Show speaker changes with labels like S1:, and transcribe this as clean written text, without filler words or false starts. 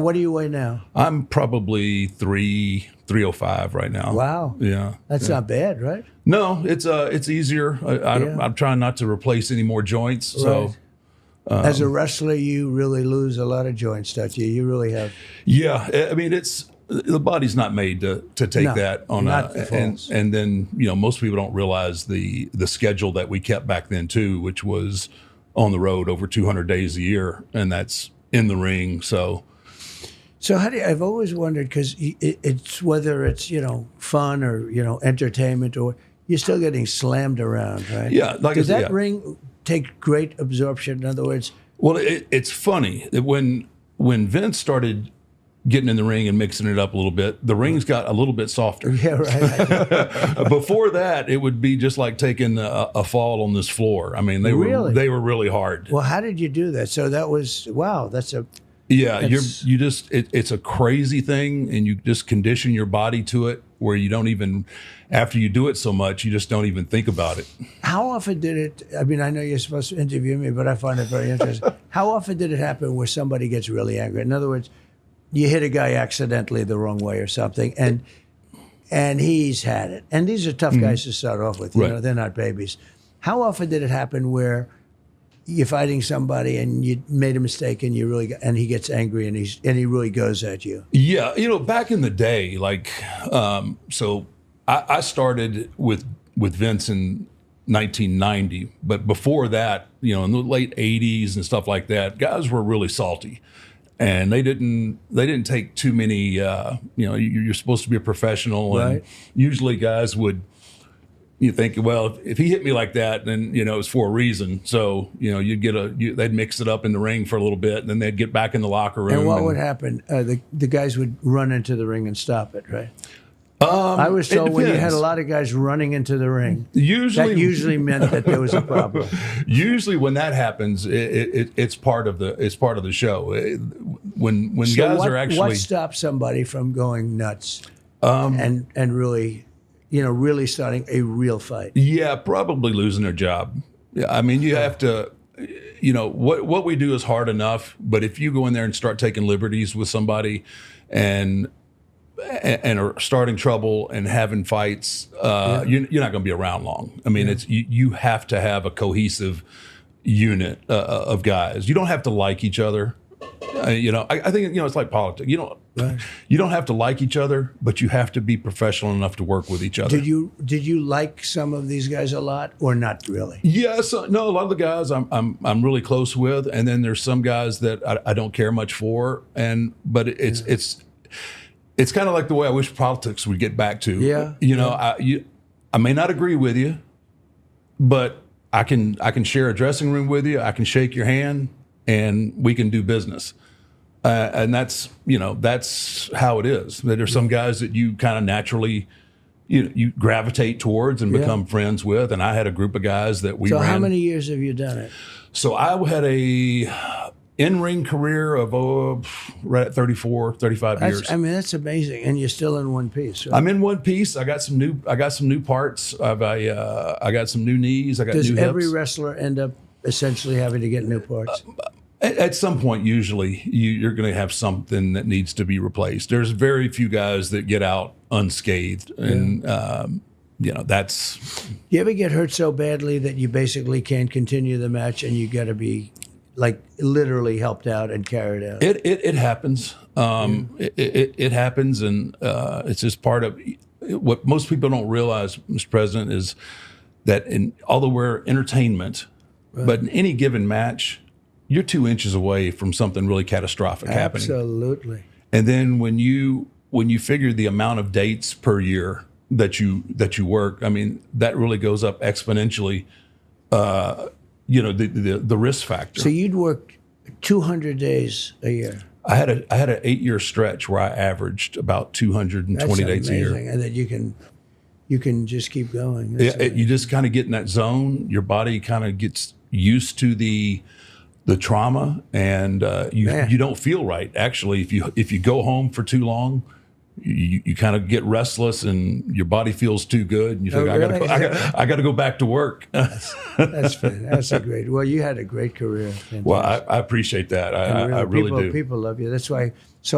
S1: What do you weigh now?
S2: I'm probably 305 right now.
S1: Wow.
S2: Yeah.
S1: That's not bad, right?
S2: No, it's easier. I'm trying not to replace any more joints. So
S1: As a wrestler, you really lose a lot of joints, don't you? You really have.
S2: yeah, I mean the body's not made to take
S1: No,
S2: that on
S1: not the falls.
S2: and then most people don't realize the schedule that we kept back then too, which was on the road over 200 days a year, and that's in the ring. So
S1: So I've always wondered, because it's whether it's fun or entertainment, or you're still getting slammed around, right?
S2: Yeah, like
S1: Does
S2: I said,
S1: that ring take great absorption? In other words,
S2: well, it's funny that when Vince started getting in the ring and mixing it up a little bit, the rings got a little bit softer.
S1: yeah, right.
S2: Before that, it would be just like taking a fall on this floor. I mean, they were really hard.
S1: Well, how did you do that? So that was wow.
S2: Yeah, it's a crazy thing, and you just condition your body to it where you don't even, after you do it so much, you just don't even think about it.
S1: How often did it? I mean, I know you're supposed to interview me, but I find it very interesting. How often did it happen where somebody gets really angry? In other words, you hit a guy accidentally the wrong way or something, and he's had it. And these are tough guys to start off with.
S2: Right.
S1: They're not babies. How often did it happen where you're fighting somebody and you made a mistake and he gets angry and he really goes at you?
S2: Yeah, back in the day, like, so I started with Vince in 1990, but before that, in the late 80s and stuff like that, guys were really salty. And they didn't take too many. You're supposed to be a professional, and
S1: right.
S2: usually guys would. You think, well, if he hit me like that, then it was for a reason. So they'd mix it up in the ring for a little bit, and then they'd get back in the locker room.
S1: And what would happen? The guys would run into the ring and stop it, right? I was told when you had a lot of guys running into the ring, that usually meant that there was a problem.
S2: Usually, when that happens, it's part of the show. When
S1: So
S2: guys are actually,
S1: what stops somebody from going nuts and really, really starting a real fight?
S2: Yeah, probably losing their job. Yeah, I mean, you have to. What we do is hard enough, but if you go in there and start taking liberties with somebody, and are starting trouble and having fights, you're not going to be around long. I mean, it's you have to have a cohesive unit of guys. You don't have to like each other. I think it's like politics. You don't have to like each other, but you have to be professional enough to work with each other.
S1: Did you like some of these guys a lot, or not really?
S2: Yes, no. A lot of the guys I'm really close with, and then there's some guys that I don't care much for, but it's kind of like the way I wish politics would get back to.
S1: Yeah.
S2: I may not agree with you, but I can share a dressing room with you. I can shake your hand, and we can do business. And that's how it is. There's some guys that you kind of naturally you gravitate towards and become friends with. And I had a group of guys that we
S1: So
S2: ran.
S1: how many years have you done it?
S2: So I had a in-ring career of right at 35 years.
S1: I mean, that's amazing, and you're still in one piece. Right?
S2: I'm in one piece. I got some new parts. I got some new knees. I got
S1: Does
S2: new hips.
S1: every wrestler end up essentially having to get new parts?
S2: At some point, usually you're going to have something that needs to be replaced. There's very few guys that get out unscathed, and that's.
S1: You ever get hurt so badly that you basically can't continue the match, and you got to be like literally helped out and carried out?
S2: It happens. It happens, and it's just part of what most people don't realize, Mr. President, is that although we're entertainment, but in any given match, you're 2 inches away from something really catastrophic happening.
S1: Absolutely.
S2: And then when you figure the amount of dates per year that you work, I mean, that really goes up exponentially. The risk factor.
S1: So you'd work 200 days a year.
S2: I had an 8-year stretch where I averaged about 220 dates a year.
S1: And that you can just keep going.
S2: You just kind of get in that zone. Your body kind of gets used to the trauma, and you don't feel right. Actually, if you go home for too long, you kind of get restless and your body feels too good, and you think,
S1: Oh, really?
S2: I got to go back to work.
S1: That's a great. Well, you had a great career.
S2: Well, I appreciate that. I really
S1: people,
S2: do.
S1: People love you. That's why. So